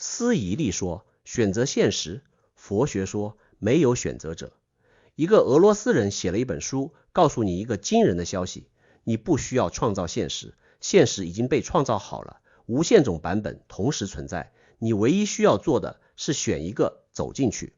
思疑力說選擇現實，佛學說沒有選擇者。一個俄羅斯人寫了一本書，告訴你一個驚人的消息：你不需要創造現實，現實已經被創造好了，無限種版本同時存在，你唯一需要做的是選一個走進去。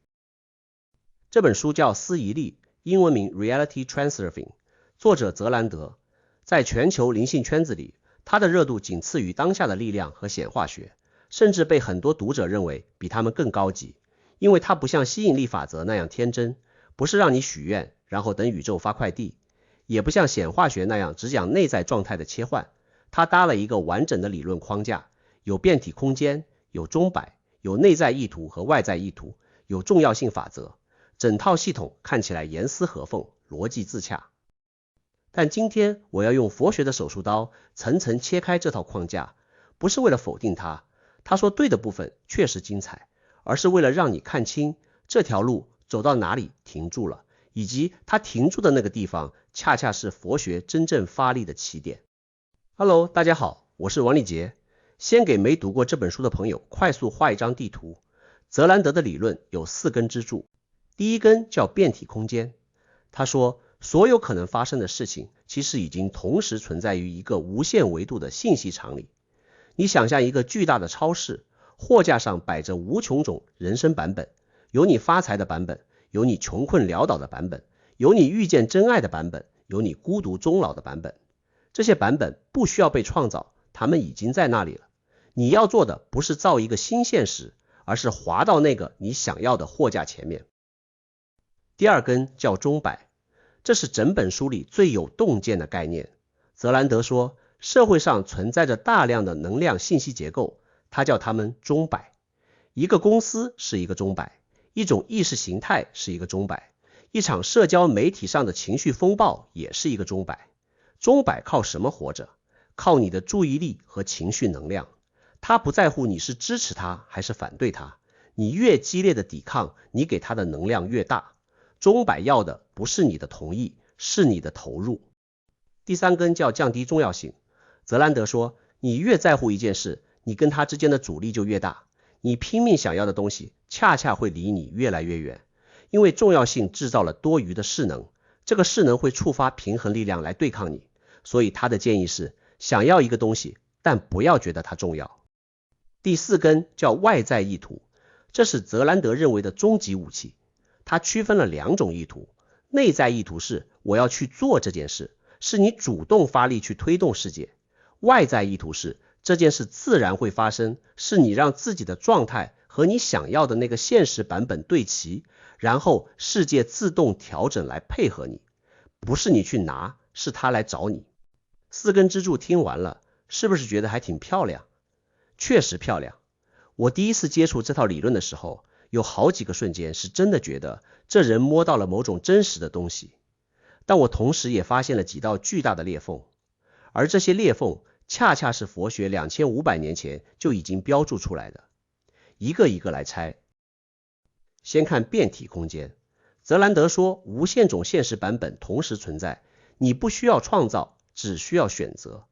這本書叫《思疑力》，英文名 Reality Transurfing， 作者澤蘭德。在全球靈性圈子裡，他的熱度僅次於當下的力量和顯化學，甚至被很多讀者認為比他們更高級，因為他不像吸引力法則那樣天真，不是讓你許願然後等宇宙發快遞，也不像顯化學那樣只講內在狀態的切換。他搭了一個完整的理論框架，有變体空間，有鐘擺，有內在意圖和外在意圖，有重要性法則，整套系統看起來嚴絲合縫，邏輯自洽。但今天我要用佛學的手術刀層層切開這套框架，不是為了否定它，他說對的部分確實精彩，而是為了讓你看清這條路走到哪裡停住了，以及他停住的那個地方恰恰是佛學真正發力的起點。Hello， 大家好，我是王立杰。先給沒讀過這本書的朋友快速畫一張地圖。澤蘭德的理論有4根支柱，第一根叫變體空間。他說所有可能發生的事情其實已經同時存在於一個無限維度的信息場裡。你想象一個巨大的超市，貨架上擺着無窮種人生版本，有你發財的版本，有你窮困潦倒的版本，有你遇見真愛的版本，有你孤獨終老的版本。這些版本不需要被創造，它們已經在那裡了。你要做的不是造一個新現實，而是滑到那個你想要的貨架前面。第二根叫鐘擺，這是整本書裡最有洞見的概念。澤蘭德說，社會上存在着大量的能量信息結構，他叫它們鐘擺。一個公司是一個鐘擺，一種意識形態是一個鐘擺，一場社交媒體上的情緒風暴也是一個鐘擺。鐘擺靠什麼活着？靠你的注意力和情緒能量。他不在乎你是支持他還是反對他，你越激烈的抵抗，你給他的能量越大。鐘擺要的不是你的同意，是你的投入。第三根叫降低重要性。澤蘭德說，你越在乎一件事，你跟他之間的阻力就越大，你拼命想要的東西恰恰會離你越來越遠，因為重要性制造了多餘的勢能，這個勢能會觸發平衡力量來對抗你。所以他的建議是，想要一個東西，但不要覺得它重要。第4根叫外在意圖，這是澤蘭德認為的終極武器。他區分了2種意圖，內在意圖是我要去做這件事，是你主動發力去推動世界。外在意圖是這件事自然會發生，是你讓自己的狀態和你想要的那個現實版本對齊，然後世界自動調整來配合你，不是你去拿，是他來找你。4根支柱聽完了，是不是覺得還挺漂亮？確實漂亮。我第一次接觸這套理論的時候，有好幾個瞬間是真的覺得這人摸到了某種真實的東西，但我同時也發現了幾道巨大的裂縫，而這些裂縫恰恰是佛學2500年前就已經標注出來的。一個一個來拆。先看變體空間。澤蘭德說，無限種現實版本同時存在，你不需要創造，只需要選擇。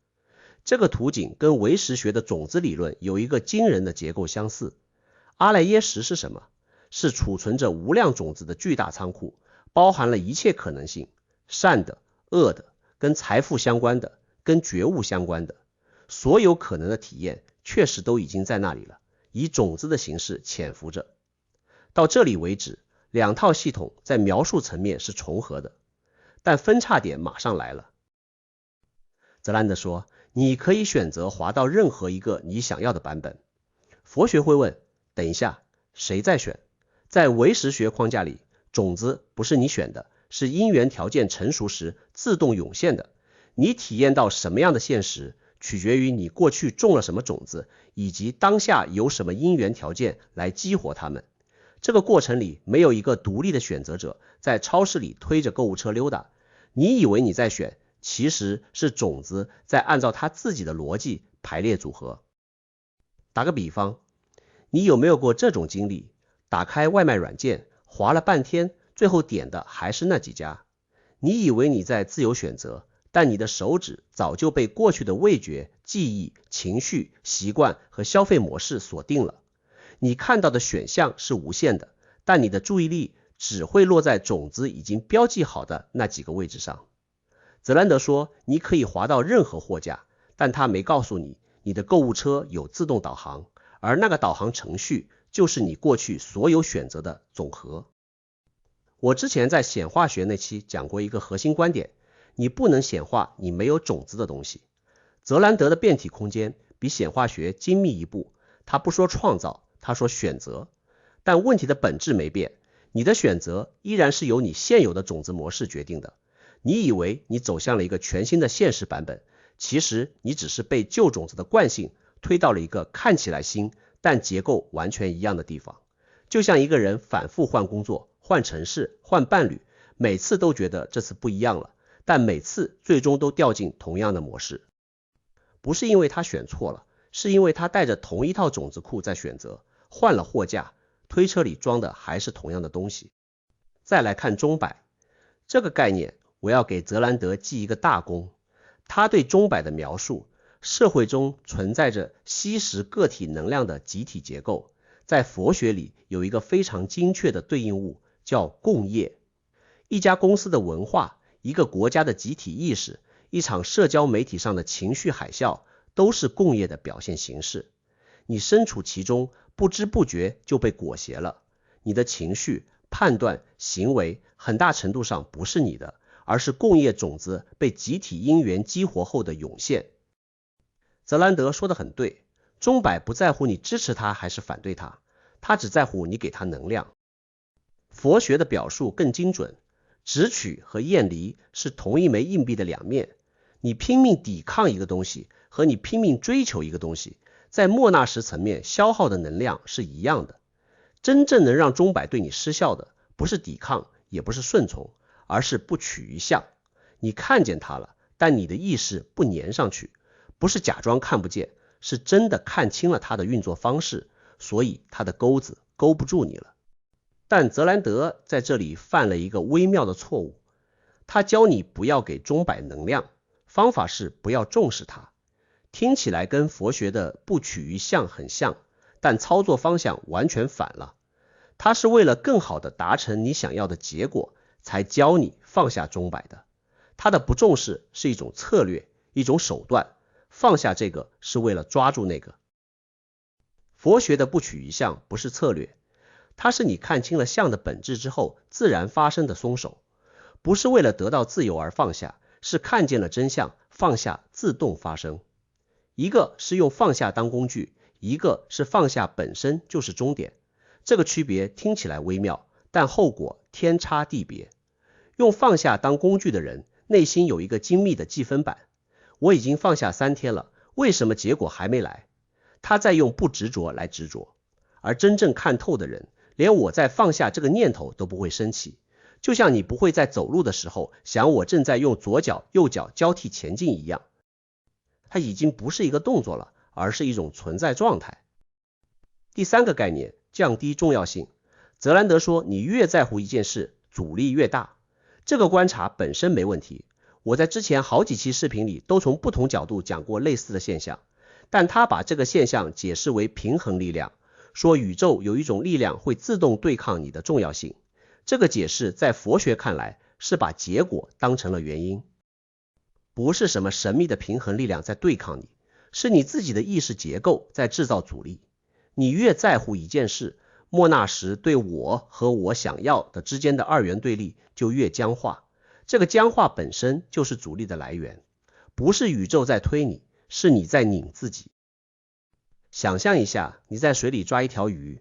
這個圖景跟唯识學的種子理論有一個驚人的結構相似。阿賴耶識是什麼？是儲存着無量種子的巨大倉庫，包含了一切可能性，善的、惡的，跟財富相關的，跟覺悟相關的，所有可能的體驗確實都已經在那裡了，以種子的形式潛伏着。到這裡為止，2套系統在描述層面是重合的，但分叉點馬上來了。澤蘭德說，你可以選擇滑到任何一個你想要的版本。佛學會問，等一下，誰在選？在唯识學框架裡，種子不是你選的，是因緣條件成熟時自動湧現的。你體驗到什麼樣的現實，取決於你過去種了什麼種子，以及當下有什麼因緣條件來激活它們。這個過程裡沒有一個獨立的選擇者在超市裡推着购物車溜达，你以為你在選，其實是種子在按照它自己的邏輯排列組合。打個比方，你有沒有過這種經歷？打開外賣軟件，滑了半天，最後點的還是那幾家。你以為你在自由選擇，但你的手指早就被過去的味覺、記憶、情緒、習慣和消費模式鎖定了。你看到的選項是無限的，但你的注意力只會落在種子已經標記好的那幾個位置上。澤蘭德說，你可以滑到任何貨架，但他沒告訴你，你的購物車有自動導航，而那個導航程序就是你過去所有選擇的總和。我之前在顯化學那期講過一個核心觀點，你不能顯化你沒有種子的東西。澤蘭德的變體空間比顯化學精密一步，他不說創造，他說選擇。但問題的本質沒變，你的選擇依然是由你現有的種子模式決定的。你以為你走向了一個全新的现實版本，其實你只是被舊種子的慣性推到了一個看起來新但結構完全一樣的地方。就像一個人反覆換工作、換城市、換伴侶，每次都覺得這次不一樣了，但每次最終都掉進同樣的模式。不是因為他選錯了，是因為他帶着同一套種子庫在選擇，換了貨架，推車裡裝的還是同樣的東西。再來看鐘擺這個概念，我要給澤蘭德記一個大功。他對鐘擺的描述，社會中存在着吸食個體能量的集體結構，在佛學裡有一個非常精確的對應物，叫共業。一家公司的文化，一個國家的集體意識，一場社交媒體上的情緒海嘯，都是共業的表現形式。你身處其中，不知不覺就被裹挾了。你的情緒、判斷、行為，很大程度上不是你的，而是共業種子被集體因緣激活後的湧現。澤蘭德說得很對，鐘擺不在乎你支持它還是反對它，它只在乎你給它能量。佛學的表述更精準，執取和厭離是同一枚硬幣的兩面。你拼命抵抗一個東西和你拼命追求一個東西，在莫納什層面消耗的能量是一樣的。真正能讓鐘擺對你失效的，不是抵抗，也不是順從，而是不取於相。你看見它了，但你的意識不粘上去，不是假裝看不見，是真的看清了它的運作方式，所以它的鈎子勾不住你了。但澤蘭德在這裡犯了一個微妙的錯誤，他教你不要給鐘擺能量，方法是不要重視它。聽起來跟佛學的不取於相很像，但操作方向完全反了。他是為了更好的達成你想要的結果，才教你放下鐘擺的。他的不重視是一種策略，一種手段，放下這個是為了抓住那個。佛學的不取於相不是策略，它是你看清了相的本質之後自然發生的鬆手，不是為了得到自由而放下，是看見了真相，放下自動發生。一個是用放下當工具，一個是放下本身就是終點。這個區別聽起來微妙，但後果天差地別。用放下當工具的人，內心有一個精密的計分板。我已經放下3天了，為什麼結果還沒來？他在用不執着來執着。而真正看透的人，連我在放下這個念頭都不會生氣。就像你不會在走路的時候想我正在用左腳右腳交替前進一樣。它已經不是一個動作了，而是一種存在狀態。第三個概念，降低重要性。澤蘭德說，你越在乎一件事，阻力越大。這個觀察本身沒問題，我在之前好幾期視頻裡都從不同角度講過類似的现象，但他把這個現象解釋為平衡力量，說宇宙有一種力量會自動對抗你的重要性。這個解釋在佛學看來是把結果當成了原因。不是什麼神秘的平衡力量在对抗你，是你自己的意識結構在制造阻力。你越在乎一件事，莫納什對我和我想要的之間的二元对立就越僵化。這個僵化本身就是阻力的來源，不是宇宙在推你，是你在擰自己。想象一下，你在水裡抓一條魚，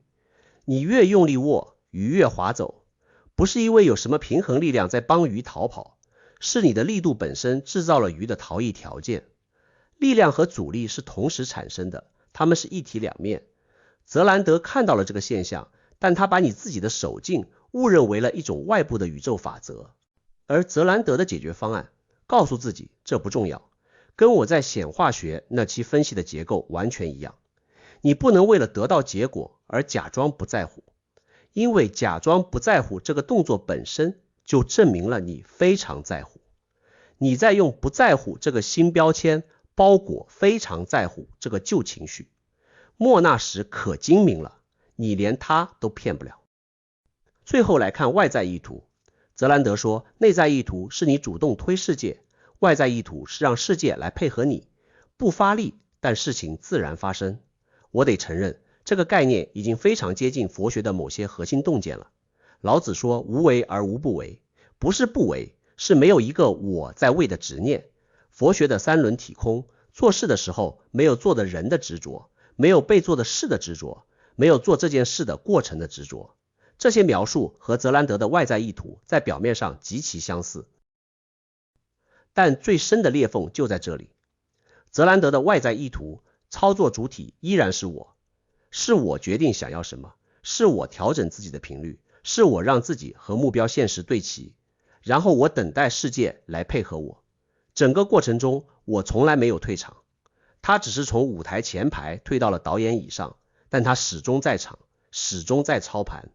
你越用力握，魚越划走，不是因為有什麼平衡力量在幫魚逃跑，是你的力度本身制造了魚的逃逸條件。力量和阻力是同時產生的，它們是一體兩面。澤蘭德看到了這個現象，但他把你自己的手勁誤認為了一種外部的宇宙法則。而澤蘭德的解決方案，告訴自己這不重要，跟我在顯化學那期分析的結構完全一樣。你不能為了得到結果而假裝不在乎，因為假裝不在乎這個動作本身就證明了你非常在乎。你在用不在乎這個新標籤包裹非常在乎這個舊情緒。莫納什可精明了，你連他都騙不了。最後來看外在意圖，澤蘭德說，內在意圖是你主動推世界，外在意圖是讓世界來配合你，不發力，但事情自然發生。我得承認，這個概念已經非常接近佛學的某些核心洞見了。老子說無為而無不為，不是不為，是沒有一個我在為的執念。佛學的三輪體空，做事的時候沒有做的人的執着，沒有被做的事的執着，沒有做這件事的過程的執着。這些描述和澤蘭德的外在意圖在表面上極其相似，但最深的裂縫就在這裡。澤蘭德的外在意圖，操作主體依然是我，是我決定想要什麼，是我調整自己的頻率，是我讓自己和目標現實對齊，然後我等待世界來配合我。整個過程中，我從來沒有退場，他只是從舞台前排退到了導演椅上，但他始終在場，始終在操盤。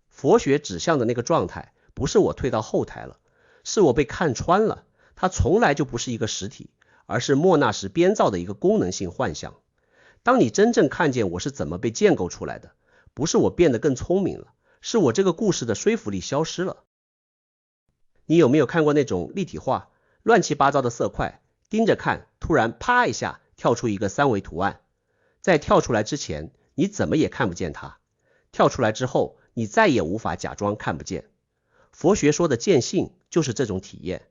佛學指向的那個狀態，不是我退到後台了，是我被看穿了，它從來就不是一個實體，而是莫納什編造的一個功能性幻象。當你真正看見我是怎麼被建構出來的，不是我變得更聰明了，是我這個故事的說服力消失了。你有沒有看過那種立體畫，亂七八糟的色塊，盯着看，突然啪一下跳出一個三維圖案，在跳出來之前，你怎麼也看不見它，跳出来之後，你再也無法假裝看不見。佛學說的見性就是這種體驗，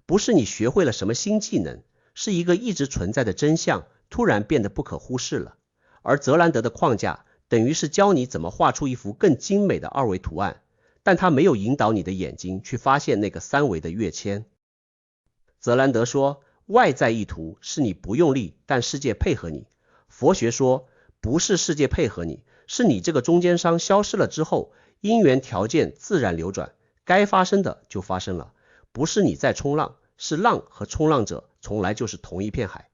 不是你學會了什麼新技能，是一個一直存在的真相突然變得不可忽視了。而澤蘭德的框架等於是教你怎麼畫出一幅更精美的二維圖案，但他沒有引導你的眼睛去發現那個三維的躍遷。澤蘭德說，外在意圖是你不用力，但世界配合你。佛學說，不是世界配合你，是你這個中間商消失了之後，因緣條件自然流轉，該發生的就發生了，不是你在衝浪，是浪和衝浪者從來就是同一片海。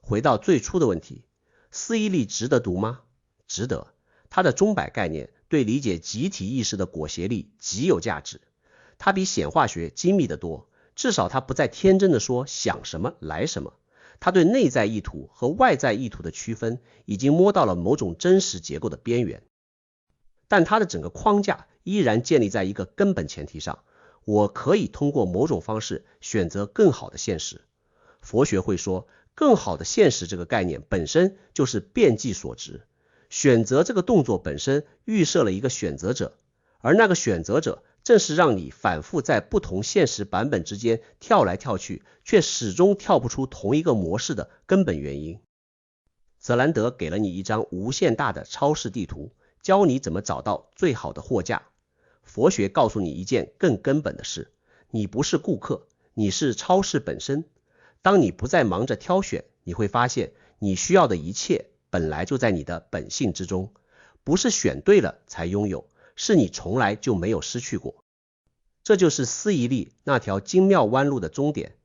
回到最初的問題，思义力值得讀嗎？值得。它的钟摆概念對理解集體意識的裹挟力極有價值，它比显化學精密得多，至少它不再天真的說想什麼來什麼。他對內在意圖和外在意圖的區分已經摸到了某種真實結構的邊緣，但他的整個框架依然建立在一個根本前提上，我可以通過某種方式選擇更好的現實。佛學會說，更好的現實這個概念本身就是遍計所值，選擇這個動作本身預設了一個選擇者，而那個選擇者正是讓你反覆在不同現實版本之間跳來跳去，卻始終跳不出同一個模式的根本原因。澤蘭德給了你一張無限大的超市地圖，教你怎麼找到最好的貨架。佛學告訴你一件更根本的事，你不是顧客，你是超市本身。當你不再忙着挑選，你會發現你需要的一切本來就在你的本性之中，不是選对了才擁有，是你從來就沒有失去過。這就是思义力那條精妙彎路的終點，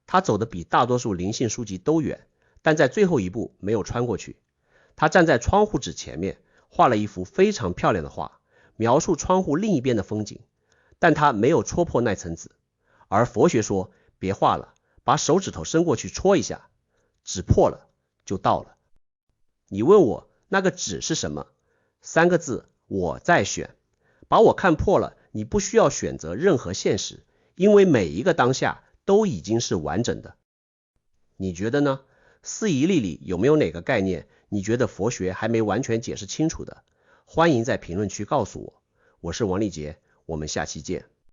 他走得比大多數靈性書籍都遠，但在最後一步沒有穿過去。他站在窗戶紙前面，畫了一幅非常漂亮的畫，描述窗戶另一邊的風景，但他沒有戳破那層紙。而佛學說，別畫了，把手指頭伸過去戳一下，紙破了就到了。你問我那個紙是什麼？3個字，我在選。把我看破了，你不需要選擇任何現實，因為每一個當下都已經是完整的。你覺得呢？思義力裡有沒有哪個概念你覺得佛學還沒完全解釋清楚的？歡迎在評論區告訴我。我是王立杰，我們下期見。